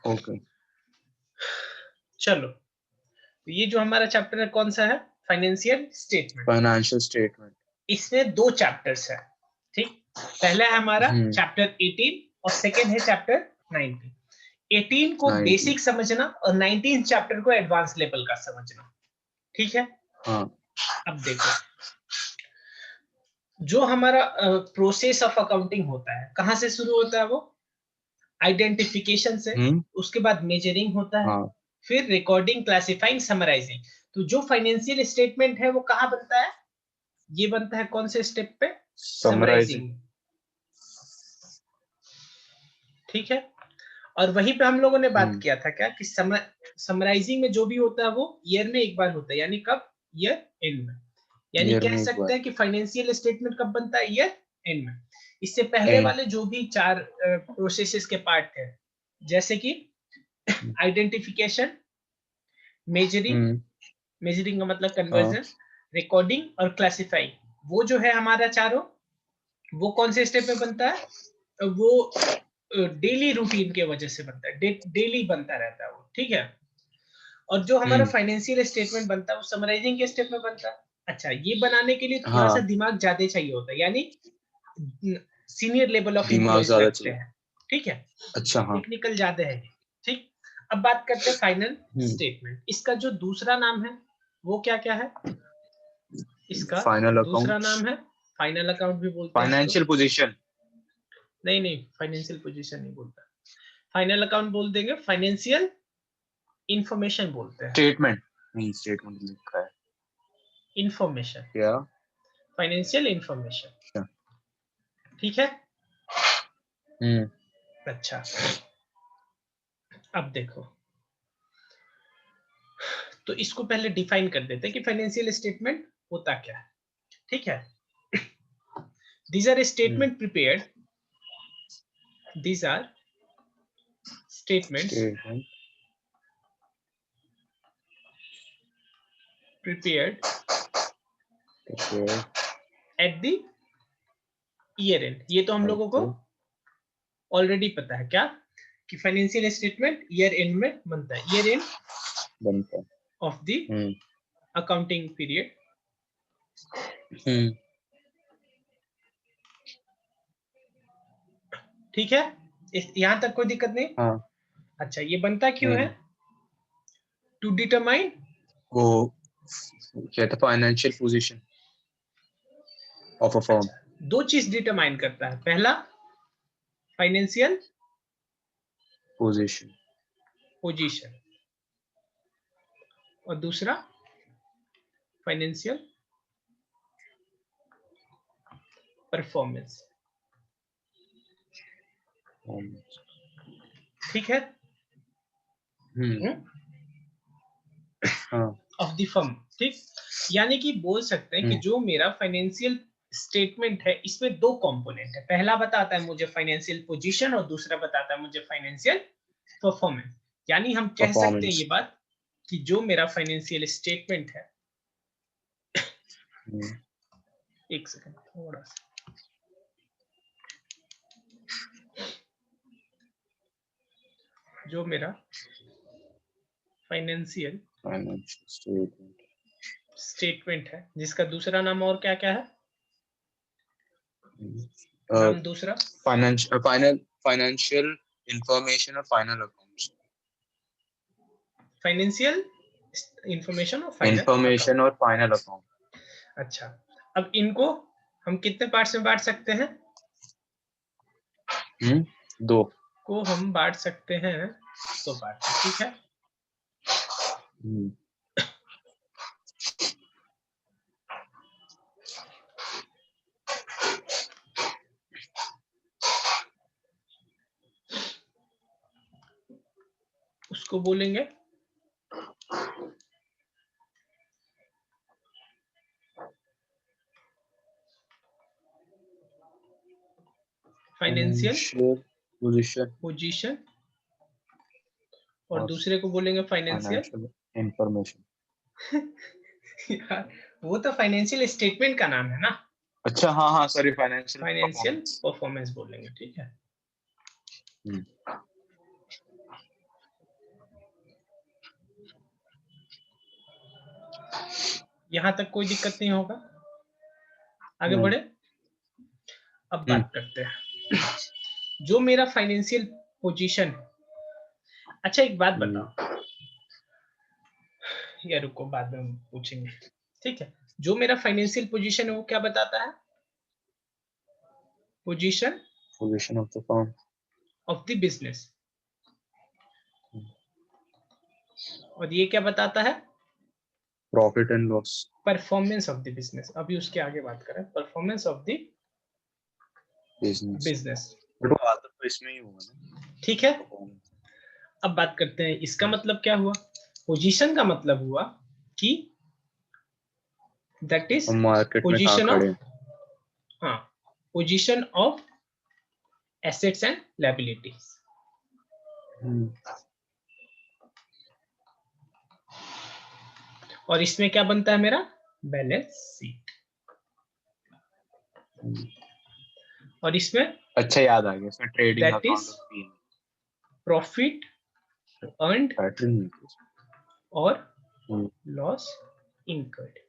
Okay, चलो, तो ये जो हमारा चैप्टर है कौन सा है? Financial statement. Financial statement. इसमें 2 चैप्टर्स है, ठीक? पहला है हमारा चैप्टर 18 और सेकंड है चैप्टर 19। 18 को 19। बेसिक समझना और 19 चैप्टर को एडवांस लेवल का समझना, ठीक है? हाँ। अब देखो, जो हमारा प्रोसेस ऑफ अकाउंटिंग होता है, कहां से शुरू होता है वो? आइडेंटिफिकेशन से, उसके बाद मेजरिंग होता है, हाँ। फिर रिकॉर्डिंग, क्लासिफाइंग, समराइजिंग। तो जो फाइनेंशियल स्टेटमेंट है वो कहाँ बनता है? ये बनता है कौन से स्टेप पे? समराइजिंग, ठीक है? और वहीं पे हम लोगों ने बात किया था क्या कि समराइजिंग में जो भी होता है वो ईयर में एक बार होता है, यानी कब? ईयर एंड में। यानी ईयर कह में एक सकते बार। हैं कि फाइनेंशियल स्टेटमेंट कब बनता है? ईयर एंड में। इससे पहले एंड। वाले जो भी 4 प्रोसेसेस के पार्ट थे, जैसे कि आइडेंटिफिकेशन, मेजरिंग, मेजरिंग का मतलब हाँ। कन्वर्जन, रिकॉर्डिंग और क्लासिफाइंग, वो जो है हमारा चारों, वो कौन से स्टेप में बनता है? वो डेली रूटीन के वजह से बनता है, डेली बनता रहता है वो, ठीक है? और जो हमारा फाइनेंशियल स्टेटमेंट बनता है वो समराइजिंग के स्टेप में बनता है। अच्छा, ये बनाने के लिए थोड़ा सा हाँ, दिमाग ज्यादा चाहिए होता है, यानी सीनियर लेवल ऑफ दिमाग एम्प्लॉयज ज्यादा लगते चाहिए। हैं, ठीक है? अच्छा, हाँ। टेक्निकल ज्यादा है, ठीक? अब बात करते हैं फाइनल स्टेटमेंट। इसका जो दूसरा नाम है वो क्या क्या है? इसका फाइनल दूसरा अकाउंट। नाम है, फाइनल अकाउंट भी बोलते हैं इसको। Financial position. नहीं नहीं, फाइनेंशियल पोजीशन नहीं बोलता। फाइनल अकाउंट बोल देंगे, फाइनेंशियल इंफॉर्मेशन बोलते हैं। स्टेटमेंट नहीं, स्टेटमेंट लिखा है इंफॉर्मेशन, क्या? फाइनेंशियल इंफॉर्मेशन, अच्छा। ठीक है? हम्म। अच्छा, अब देखो, तो इसको पहले डिफाइन कर देते हैं कि फाइनेंशियल स्टेटमेंट होता क्या है, ठीक है? These are statement prepared. These are statements statement prepared okay. at the year end. ये तो हम लोगों को ऑलरेडी पता है क्या कि फाइनेंशियल स्टेटमेंट ईयर एंड में बनता है, ईयर एंड बनता है। ऑफ द अकाउंटिंग पीरियड, ठीक है? यहां तक कोई दिक्कत नहीं? हाँ। अच्छा, ये बनता क्यों है? नहीं, टू डिटरमाइन, वो क्या था? Financial position of a firm. अच्छा, 2 चीज डिटरमाइन करता है। पहला, फाइनेंशियल पोजीशन। पोजीशन, और दूसरा फाइनेंशियल परफॉर्मेंस, ठीक है? हाँ। ऑफ द फर्म, ठीक? यानी कि बोल सकते हैं कि जो मेरा फाइनेंशियल स्टेटमेंट है इसमें 2 कंपोनेंट है। पहला बताता है मुझे फाइनेंशियल पोजीशन और दूसरा बताता है मुझे फाइनेंशियल परफॉर्मेंस। यानी हम कह सकते हैं परफॉर्मेंस। ये बात कि जो मेरा फाइनेंशियल स्टेटमेंट है, एक सेकंड थोड़ा सा, जो मेरा फाइनेंशियल स्टेटमेंट है, जिसका दूसरा नाम और क्या क्या है? नाम दूसरा फाइनेंशियल इंफॉर्मेशन और फाइनल अकाउंट्स। फाइनेंशियल इंफॉर्मेशन और फाइनल इंफॉर्मेशन और फाइनल अकाउंट। अच्छा, अब इनको हम कितने पार्ट्स में बांट सकते हैं? 2 को हम बांट सकते हैं 2 पार्ट, ठीक है? उसको बोलेंगे फाइनेंशियल पोजीशन और दूसरे को बोलेंगे फाइनेंशियल इंफॉर्मेशन। यार, वो तो फाइनेंशियल स्टेटमेंट का नाम है ना, अच्छा, हाँ हाँ, sorry, financial financial performance. Performance बोलेंगे, ठीक है? यहाँ तक कोई दिक्कत नहीं होगा? आगे नहीं। बढ़े। अब बात करते हैं जो मेरा फाइनेंशियल पोजीशन है। अच्छा एक बात बताओ या रुको, बाद में पूछेंगे, ठीक है। जो मेरा फाइनेंशियल पोजीशन है वो क्या बताता है? Position of the firm of the business. और ये क्या बताता है? Profit and loss. Performance of the business. अभी उसके आगे बात करें, performance of the business. But वो आता तो इसमें ही होगा ना। ठीक है, अब बात करते हैं इसका मतलब क्या हुआ। पोजीशन का मतलब हुआ कि दैट इज मार्केट में कहाँ पोजीशन खड़े ऑफ, हाँ, position of assets and liabilities. और इसमें क्या बनता है मेरा? Balance sheet. और इसमें अच्छा याद आ गया, इसमें trading that is account profit earned pattern और लॉस इनकर्ड।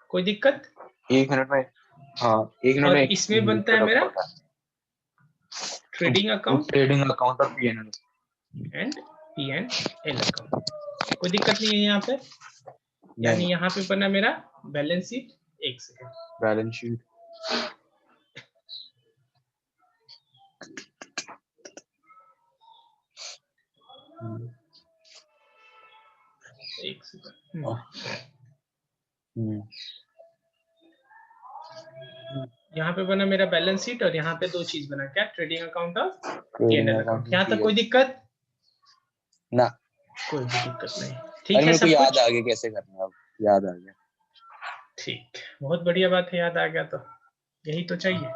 कोई दिक्कत? एक मिनट में, हाँ एक मिनट और में इसमें बनता है मेरा ट्रेडिंग अकाउंट ट्रेडिंग अकाउंट और पीएनएल एंड P&L अकाउंट। कोई दिक्कत नहीं है यहाँ पे। यानी यहाँ पे बना मेरा बैलेंस शीट। एक सेकंड, बैलेंस शीट। एक सेकंड। यहाँ पे बना मेरा बैलेंस शीट और यहाँ पे दो चीज बना, क्या? ट्रेडिंग अकाउंट और P&L अकाउंट। यहाँ तक कोई दिक्कत ना? कोई भी दिक्कत नहीं, ठीक है मेरे को सब याद कुछ आ गया कैसे करना है, अब याद आ गया। ठीक, बहुत बढ़िया बात है, याद आ गया तो यही तो चाहिए।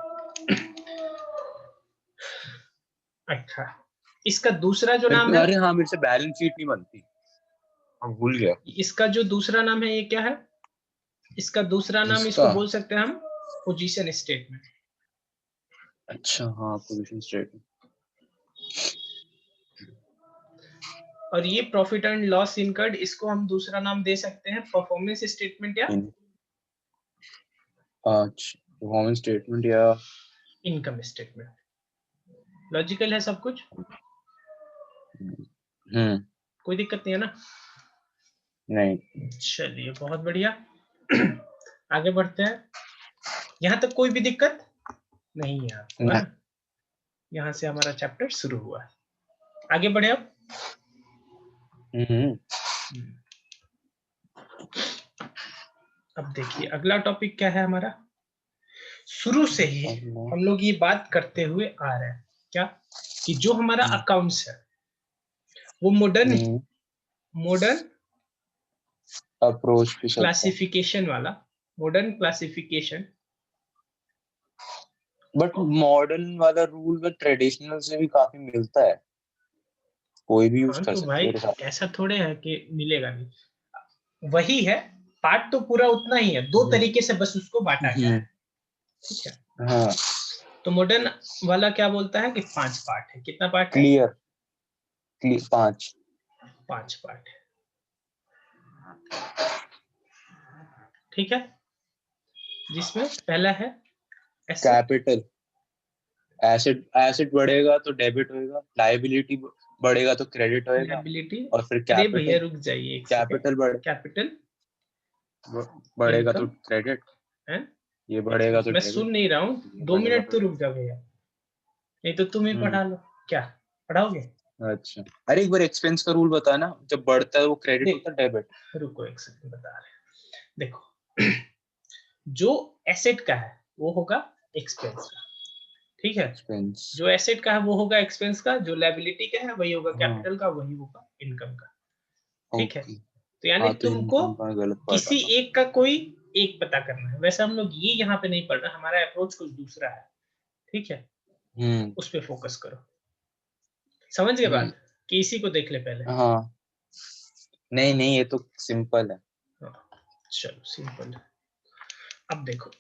अच्छा, इसका दूसरा जो नाम है, अरे हाँ, मेरे से बैलेंस शीट नहीं बनती, मैं भूल गया। इसका जो दूसरा नाम है ये क्या है? इसका दूसरा नाम इसको बोल सकते हैं हम पोजीशन स्टेटमेंट। अच्छा हाँ, पोजीशन स्टेटमेंट। और ये प्रॉफिट एंड लॉस इनकर्ड, इसको हम दूसरा नाम दे सकते हैं परफॉर्मेंस स्टेटमेंट या परफॉर्मेंस स्टेटमेंट या इनकम स्टेटमेंट। लॉजिकल है सब कुछ? कोई दिक्कत नहीं है ना? नहीं। चलिए बहुत बढ़िया। आगे बढ़ते हैं। यहाँ तक कोई भी दिक्कत नहीं है आपको, है ना? यहाँ से हमारा चैप्टर शुरू हुआ है। आगे बढ़े अब। अब देखिए अगला टॉपिक क्या है हमारा। शुरू से ही हम लोग ये बात करते हुए आ रहे हैं क्या, कि जो हमारा अकाउंट्स है वो मॉडर्न अप्रोच क्लासिफिकेशन वाला, मॉडर्न क्लासिफिकेशन। बट मॉडर्न वाला रूल में ट्रेडिशनल से भी काफी मिलता है, कोई भी यूज कर तो सकता भाई है। ऐसा थोड़े है कि मिलेगा नहीं, वही है, पार्ट तो पूरा उतना ही है, दो तरीके से बस उसको बांटा गया है, ठीक है। हाँ, तो मॉडर्न वाला क्या बोलता है कि 5 पार्ट है। कितना पार्ट है? क्लियर 5 पार्ट है, ठीक है। जिसमें पहला है कैपिटल। एसेट बढ़ेगा तो डेबिट होएगा, लायबिलिटी बढ़ेगा तो क्रेडिट होएगा, लायबिलिटी। और फिर अरे भैया कैपिटल रुक जाइए एक कैपिटल सेकंड। कैपिटल बढ़ेगा तो इनकम क्रेडिट, एंड ये बढ़ेगा तो मैं डेबिट, सुन नहीं रहा हूँ, ये 2 बढ़ेगा मिनट तो तो रुक जा भैया, नहीं तो तुम ही पढ़ा लो। क्या पढ़ाओगे? अच्छा, अरे एक बार एक्सपेंस का रूल बता ना, जब बढ़ता है वो क्रेडिट होता है डेबिट। रुको एक सेकंड बता रहे हैं। देखो जो एसेट का है वो होगा एक्सपेंस का, ठीक है। एक्सपेंस जो एसेट का है वो होगा एक्सपेंस का, जो लायबिलिटी का है वही होगा कैपिटल का, वही होगा इनकम का, ठीक है। तो यानी तुमको किसी एक का कोई एक पता करना है। वैसे हम लोग ये यहाँ पे नहीं पढ़ रहे, हमारा अप्रोच कुछ दूसरा है, ठीक है। उस पे फोकस करो, समझ गए बात? कि इसी को देख ले पहले। हाँ, नहीं ये तो सिंपल है। चलो सिंपल है। अब देखो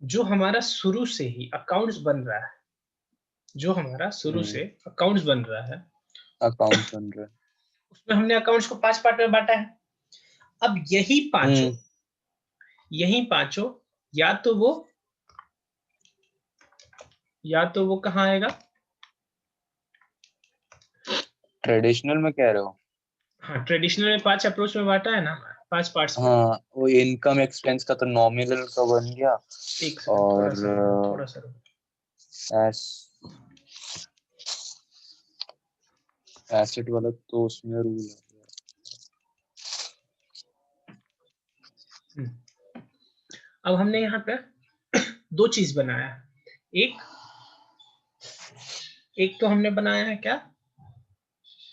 जो हमारा शुरू से ही अकाउंट्स बन रहा है, जो हमारा शुरू से अकाउंट्स बन रहा है, अकाउंट्स बन रहा है, उसमें हमने अकाउंट्स को 5 पार्ट में बांटा है। अब यही पांचों या तो वो कहाँ आएगा? ट्रेडिशनल में कह रहे हो? हाँ, ट्रेडिशनल में 5 अप्रोच में बांटा है ना, 5 पार्ट्स में। हाँ, वो इनकम एक्सपेंस का तो नॉमिनल का बन गया। एक सेकंड, थोड़ा सा एसेट वाला तो उसमें रूल है। अब हमने यहाँ पे 2 चीज बनाया है। एक तो हमने बनाया है क्या,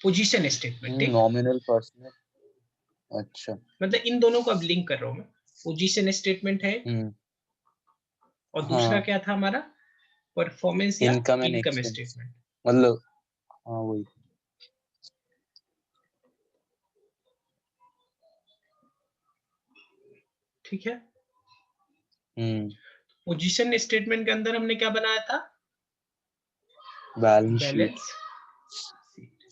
पोजीशन स्टेटमेंट। ठीक, नॉमिनल पर्सन। अच्छा, मतलब इन दोनों को अब लिंक कर रहा हूँ मैं। पोजीशन स्टेटमेंट है और दूसरा हाँ, क्या था हमारा, परफॉर्मेंस या income and income expense, statement. मतलब हाँ वही। ठीक है, हम्म, पोजीशन स्टेटमेंट के अंदर हमने क्या बनाया था, बैलेंस शीट, बैलेंस शीट।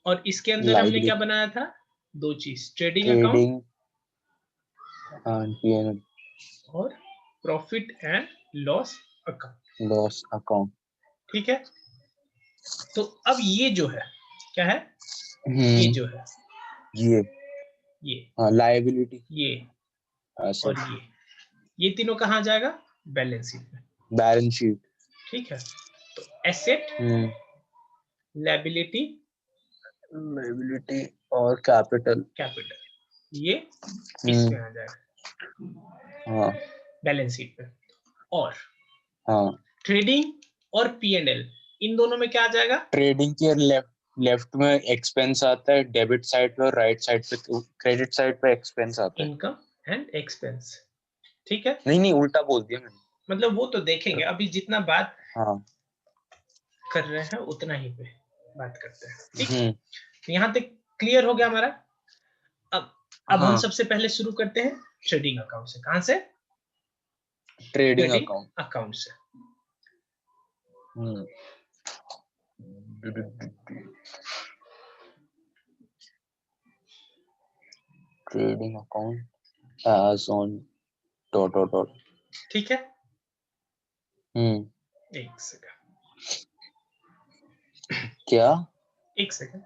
और इसके अंदर हमने क्या लाइबिलिटी, बनाया था, 2 चीज, ट्रेडिंग अकाउंट ट्रेडिंग P&L, और profit and loss account. Loss account. ठीक है, तो अब ये जो है क्या है, ये जो है ये ये लाइबिलिटी, ये और एसेट, ये तीनों कहाँ जाएगा, बैलेंस शीट में। Balance sheet. ठीक है, तो एसेट, लायबिलिटी, लाइबिलिटी और कैपिटल। ये इसमें आ जाएगा हाँ बैलेंस शीट में। और हाँ, ट्रेडिंग और P&L, इन दोनों में क्या आ जाएगा, ट्रेडिंग के लेफ्ट में एक्सपेंस आता है डेबिट साइड पे, और राइट साइड पे क्रेडिट साइड पे एक्सपेंस आता है। Income and expense. ठीक है, नहीं, उल्टा बोल दिया मैंने। मतलब वो तो देखेंगे, अभी जितना बात हाँ। कर रहे हैं उतना ही पे बात करते हैं। ठीक, हम्म। यहाँ तक क्लियर हो गया हमारा। अब हम हाँ, सबसे पहले शुरू करते हैं ट्रेडिंग अकाउंट से। कहां से, ट्रेडिंग ट्रेडिंग अकाउंट। अकाउंट से। ट्रेडिंग अकाउंट एज ऑन डॉट। ठीक है, एक सेकंड, क्या? एक सेकंड।